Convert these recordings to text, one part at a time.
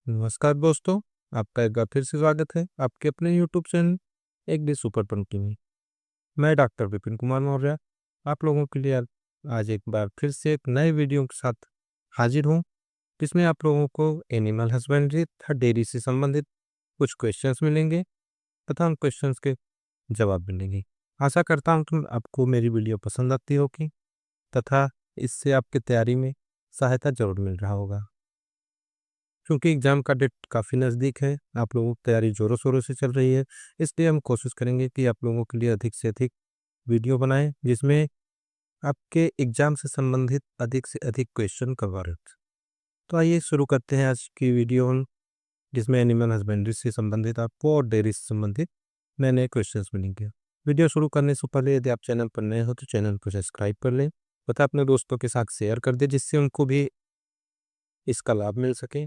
नमस्कार दोस्तों, आपका एक बार फिर से स्वागत है आपके अपने यूट्यूब चैनल एक डी सुपर पंक्ति में। मैं डॉक्टर विपिन कुमार मौर्य आप लोगों के लिए आज एक बार फिर से एक नए वीडियो के साथ हाजिर हूँ, जिसमें आप लोगों को एनिमल हस्बेंड्री तथा डेयरी से संबंधित कुछ क्वेश्चंस मिलेंगे तथा उन क्वेश्चंस के जवाब मिलेंगे। आशा करता हूँ कि आपको मेरी वीडियो पसंद आती होगी तथा इससे आपकी तैयारी में सहायता जरूर मिल रहा होगा। क्योंकि एग्ज़ाम का डेट काफ़ी नज़दीक है, आप लोगों की तैयारी ज़ोरों-शोरों से चल रही है, इसलिए हम कोशिश करेंगे कि आप लोगों के लिए अधिक से अधिक वीडियो बनाएँ, जिसमें आपके एग्ज़ाम से संबंधित अधिक से अधिक क्वेश्चन कवर। तो आइए शुरू करते हैं आज की वीडियो हम, जिसमें एनिमल हस्बेंड्री से संबंधित आपको और डेयरी से संबंधित नए-नए क्वेश्चंस मिलेंगे। वीडियो शुरू करने से पहले यदि आप चैनल पर नए हो तो चैनल को सब्सक्राइब कर लें तथा अपने दोस्तों के साथ शेयर कर दें, जिससे उनको भी इसका लाभ मिल सके।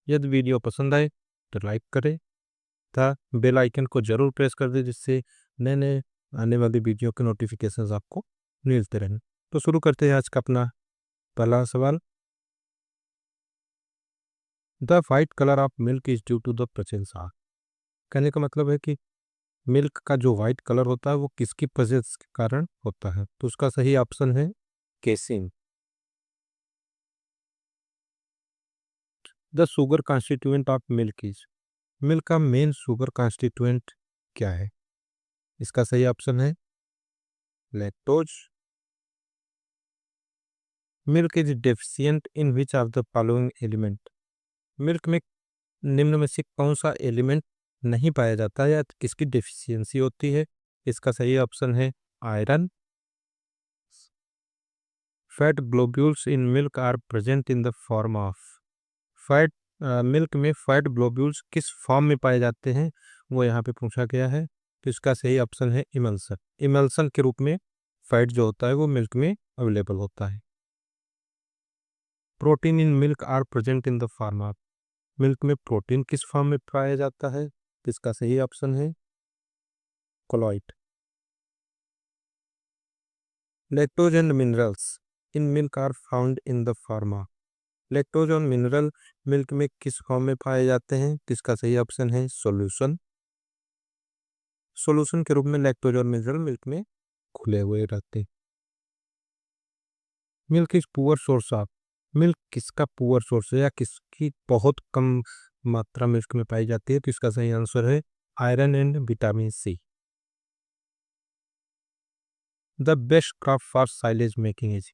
यदि वीडियो पसंद आए तो लाइक करें तथा बेल आइकन को जरूर प्रेस कर दें, जिससे नए नए आने वाली वीडियो के नोटिफिकेशंस आपको मिलते रहें। तो शुरू करते हैं आज का अपना पहला सवाल। The white colour of milk is due to the presence of. कहने का मतलब है कि मिल्क का जो वाइट कलर होता है वो किसकी प्रेजेंस के कारण होता है, तो उसका सही ऑप्शन है casein. The sugar constituent of milk is. Milk का मेन शुगर कॉन्स्टिट्यूएंट क्या है? इसका सही ऑप्शन है lactose. Milk is deficient in which of the following element. Milk में निम्न में से कौन सा एलिमेंट नहीं पाया जाता है या किसकी डेफिशिएंसी होती है? इसका सही ऑप्शन है iron. Fat globules in milk are present in the form of. Fat milk में फैट ग्लोब्यूल्स किस फॉर्म में पाए जाते हैं वो यहाँ पे पूछा गया है, तो इसका सही ऑप्शन है इमल्सन। इमल्सन के रूप में फैट जो होता है वो मिल्क में अवेलेबल होता है। Protein in milk are present in the form of. Milk में प्रोटीन किस फॉर्म में पाया जाता है? इसका सही ऑप्शन है colloid. Lactose and minerals in milk are found in the form of. Lactose और मिनरल मिल्क में किस फॉर्म में पाए जाते हैं? इसका सही ऑप्शन है सॉल्यूशन। सॉल्यूशन के रूप में लैक्टोज और मिनरल मिल्क में खुले हुए रहते हैं। Milk is poor source of. Milk किसका पुअर सोर्स है या किसकी बहुत कम मात्रा मिल्क में पाई जाती है? तो इसका सही आंसर है iron and vitamin C. The best crop for silage making is.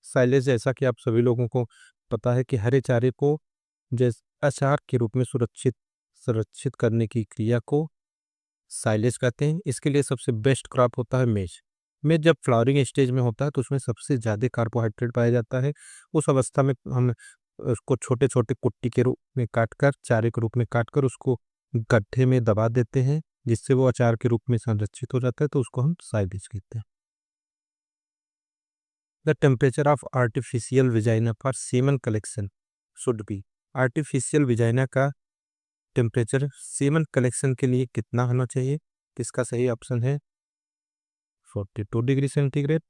Silage, जैसा कि आप सभी लोगों को पता है कि हरे चारे को जैसे अचार के रूप में सुरक्षित संरक्षित करने की क्रिया को साइलेज कहते हैं। इसके लिए सबसे बेस्ट क्रॉप होता है मेज। मेज जब फ्लावरिंग स्टेज में होता है तो उसमें सबसे ज़्यादा कार्बोहाइड्रेट पाया जाता है। उस अवस्था में हम उसको छोटे छोटे कुट्टी के रूप में काटकर, चारे के रूप में काटकर उसको गड्ढे में दबा देते हैं, जिससे वो अचार के रूप में संरक्षित हो जाता है, तो उसको हम साइलेज कहते हैं। The temperature of artificial vagina for semen collection should be. Artificial vagina का टेम्परेचर सीमन कलेक्शन के लिए कितना होना चाहिए? इसका सही ऑप्शन है 42 degree centigrade.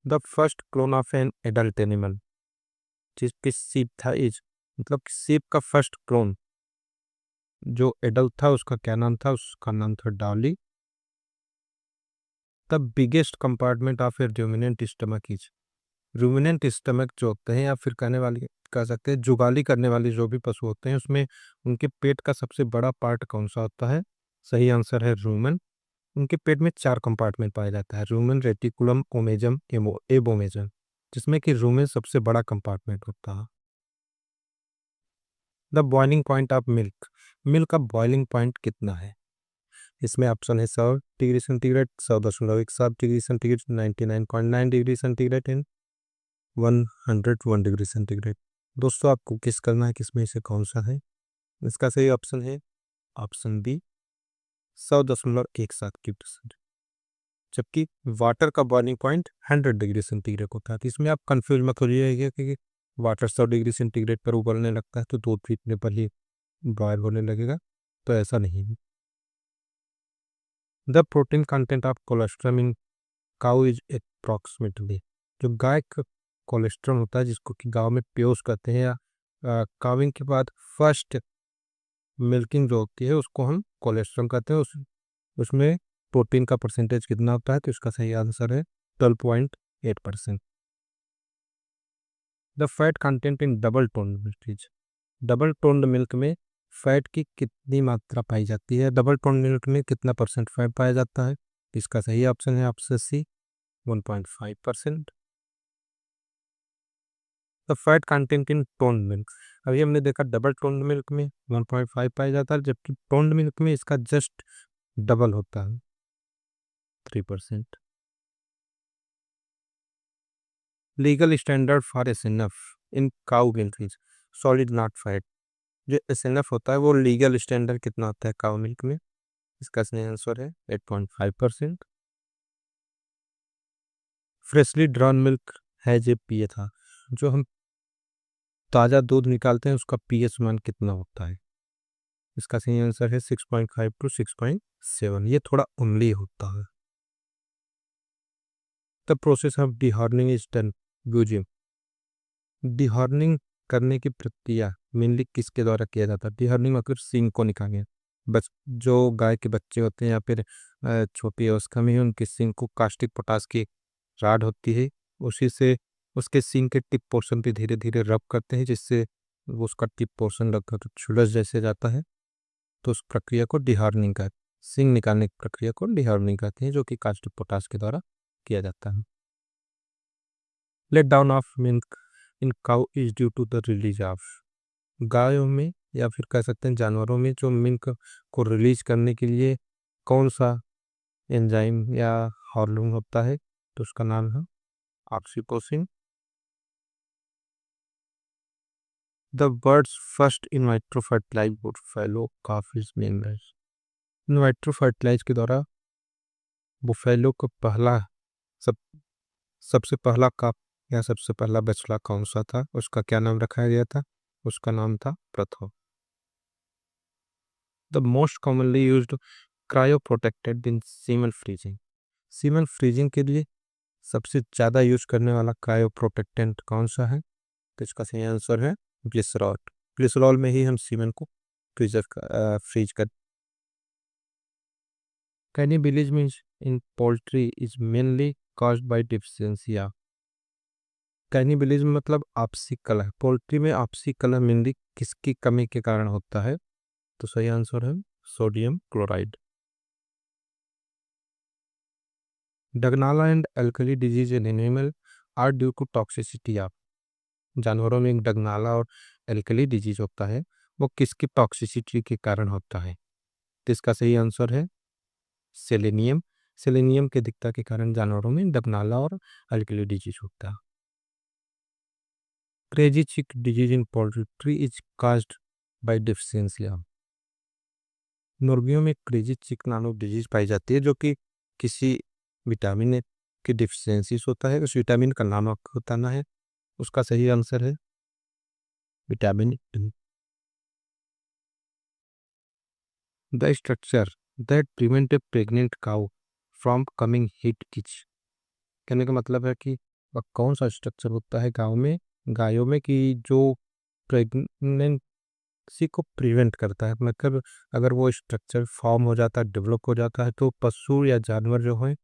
The first clone of an adult animal, जिसकी सीप था इज, मतलब सीप का फर्स्ट क्लोन जो एडल्ट था उसका क्या नाम था? उसका नाम था Dolly. The biggest compartment of A ruminant stomach is. Ruminant stomach जो होते हैं या फिर कहने वाली कह सकते हैं जुगाली करने वाले जो भी पशु होते हैं, उसमें उनके पेट का सबसे बड़ा पार्ट कौन सा होता है? सही आंसर है रूमन। उनके पेट में 4 कंपार्टमेंट पाया जाता है, रूमन, रेटिकुलम, ओमेजम, एबोमेजम, जिसमें कि रूमन सबसे बड़ा कंपार्टमेंट होता है। The boiling point of milk. Milk का बॉइलिंग पॉइंट कितना है? इसमें ऑप्शन है 100 degree centigrade, 100.17 degree centigrade, 99.9 degree centigrade and 101 degree centigrade. दोस्तों आपको किस करना है, किसमें से कौन सा है? इसका सही ऑप्शन है ऑप्शन बी 100.17 जबकि वाटर का बॉइलिंग पॉइंट 100 डिग्री सेंटीग्रेड होता है। तो इसमें आप कंफ्यूज मत हो जाइएगा कि वाटर 100 डिग्री सेंटीग्रेड पर उबलने लगता है तो दूध पीने पर ही बॉयल होने लगेगा, तो ऐसा नहीं है। The protein content of cholesterol in cow is approximately. जो गाय का कोलेस्ट्रॉल होता है, जिसको कि गाँव में प्योज कहते हैं या काविंग के बाद फर्स्ट मिल्किंग जो होती है उसको हम कोलेस्ट्रॉल कहते हैं। उसमें प्रोटीन का परसेंटेज कितना होता है, तो इसका सही आंसर है 12.8%। The fat content in double toned milk is, double toned milk में फैट की कितनी मात्रा पाई जाती है, डबल टोन्ड मिल्क में कितना परसेंट फैट पाया जाता है। इसका सही ऑप्शन है option C 1.5%। The fat content in toned milk, अभी हमने देखा डबल टोन्ड मिल्क में 1.5 पाया जाता है, जबकि टोन्ड मिल्क में इसका जस्ट डबल होता है 3%। Legal standard for SNF in cow milk is solid not fat, जो एसएनएफ होता है वो लीगल स्टैंडर्ड कितना होता है काउ मिल्क में। इसका सही आंसर है 8.5%। फ्रेशली ड्रॉन मिल्क है जो पिए था, जो हम ताज़ा दूध निकालते हैं उसका पीएच मान कितना होता है। इसका सही आंसर है 6.5 टू 6.7, ये थोड़ा उंगली होता है। The process of dehorning is done using, dehorning करने की प्रक्रिया मेनली किसके द्वारा किया जाता है। डिहार्निंग मतलब सींग को निकालना, बस जो गाय के बच्चे होते हैं या फिर छोटी अवस्था में ही उनकी सींग को कास्टिक पोटास की राड होती है, उसी से उसके सींग के टिप पोर्शन पे धीरे धीरे रब करते हैं, जिससे वो उसका टिप पोर्शन लगकर छुलस जैसे जाता है, तो उस प्रक्रिया को डिहार्निंग कहते हैं। सींग निकालने की प्रक्रिया को डिहार्निंग कहते हैं, जो कि कास्टिक पोटास के द्वारा किया जाता है। Let down of milk in cow is due to the release of, गायों में या फिर कह सकते हैं जानवरों में जो मिल्क को रिलीज करने के लिए कौन सा एंजाइम या हार्मोन होता है, तो उसका नाम है oxytocin. The world's first in vitro fertilize buffalo calf is named, in vitro fertilize के द्वारा बुफेलो को पहला सब सबसे पहला काफ या सबसे पहला बछड़ा कौन सा था, उसका क्या नाम रखा गया था, उसका नाम था प्रथो। The most commonly used cryo protected in semen freezing, semen freezing के लिए सबसे ज़्यादा यूज करने वाला क्रायो प्रोटेक्टेंट कौन सा है, तो इसका सही आंसर है ग्लिसरॉल। ग्लिसरॉल में ही हम सीमन को फ्रीज कर। Cannibalism in poultry is mainly caused by deficiency of, cannibalism मतलब आपसी कलह, पोल्ट्री में आपसी कलह मेनली किसकी कमी के कारण होता है, तो सही आंसर है sodium chloride. Degnala and alkali disease in animal are due to toxicity of, जानवरों में डगनाला और एल्कली डिजीज होता है, वो किसकी टॉक्सिसिटी के कारण होता है, तो इसका सही आंसर है सेलेनियम। सेलेनियम के अधिकता के कारण जानवरों में डगनाला और एल्कली डिजीज होता है। क्रेजी चिक disease in poultry is caused by deficiency of, मुर्गियों में क्रेजी चिक नामक डिजीज पाई जाती है, जो कि किसी विटामिन की डिफिशियंसी होता है, उस विटामिन का नाम आपको बताना है। उसका सही आंसर है vitamin D. The structure that prevent A pregnant cow from coming heat किच, कहने का मतलब है कि वह कौन सा स्ट्रक्चर होता है गायों में कि जो प्रेगनेंसी को प्रिवेंट करता है, मतलब अगर वो स्ट्रक्चर फॉर्म हो जाता है, डेवलप हो जाता है, तो पशु या जानवर जो है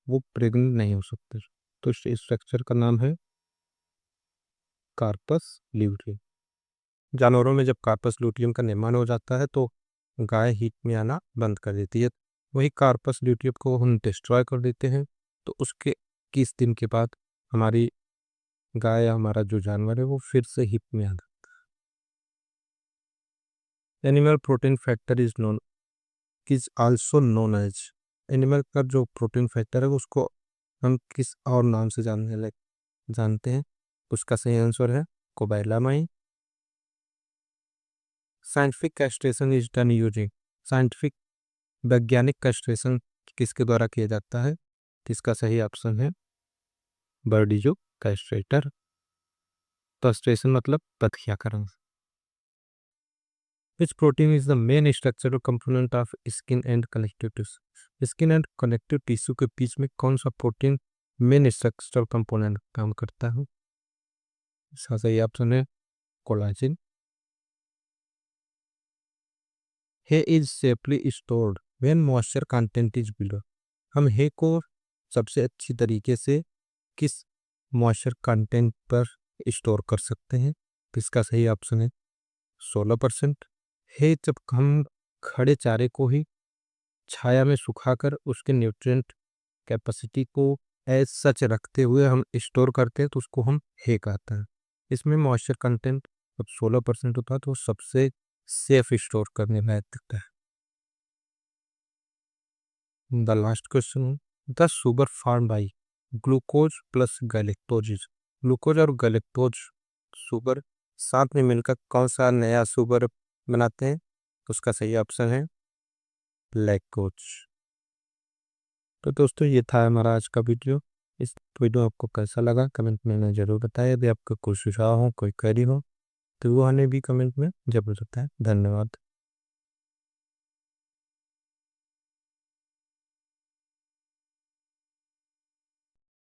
वो प्रेग्नेंट नहीं हो सकते। तो इस स्ट्रक्चर का नाम है कार्पस ल्यूटियम। जानवरों में जब कार्पस ल्यूटियम का निर्माण हो जाता है तो गाय हीट में आना बंद कर देती है, वही कार्पस ल्यूटियम को हम डिस्ट्रॉय कर देते हैं, तो उसके 21 दिन के बाद हमारी गाय या हमारा जो जानवर है वो फिर से हीट में आ जाता है। Animal protein factor is also known as, animal का जो प्रोटीन फैक्टर है उसको हम किस और नाम से जानते हैं, उसका सही आंसर है cobalamin. Scientific castration is done using, scientific वैज्ञानिक कैस्ट्रेशन किसके द्वारा किया जाता है, इसका सही ऑप्शन है बर्डीजो कैस्ट्रेटर। कैस्ट्रेशन मतलब तथ्याकरण। Which protein is the main structural component of skin and connective tissue, skin and connective tissue के बीच में कौन सा प्रोटीन मेन स्ट्रक्चरल कंपोनेंट काम करता है, इसका सही ऑप्शन है collagen. Hay is safely stored when moisture content is below. हम हे को सबसे अच्छी तरीके से किस मॉइस्चर कंटेंट पर स्टोर कर सकते हैं? तो इसका सही ऑप्शन है 16%। हे जब हम खड़े चारे को ही छाया में सुखाकर उसके न्यूट्रिएंट कैपेसिटी को एज सच रखते हुए हम स्टोर करते हैं तो उसको हम हे कहते हैं। इसमें मॉइस्चर कंटेंट जब 16% होता है तो सबसे सेफ स्टोर करने लायक दिखता है। The last question, the sugar form by glucose plus galactose. Glucose और गैलेक्टोज शुगर साथ में मिलकर कौन सा नया शुगर बनाते हैं? उसका सही ऑप्शन है लैक्टोज। तो दोस्तों ये था हमारा आज का वीडियो। इस वीडियो आपको कैसा लगा कमेंट में ज़रूर बताएं। यदि आपका कोई सुझाव हो कोई क्वेरी हो तो वो हमें भी कमेंट में ज़रूर बताएं। धन्यवाद।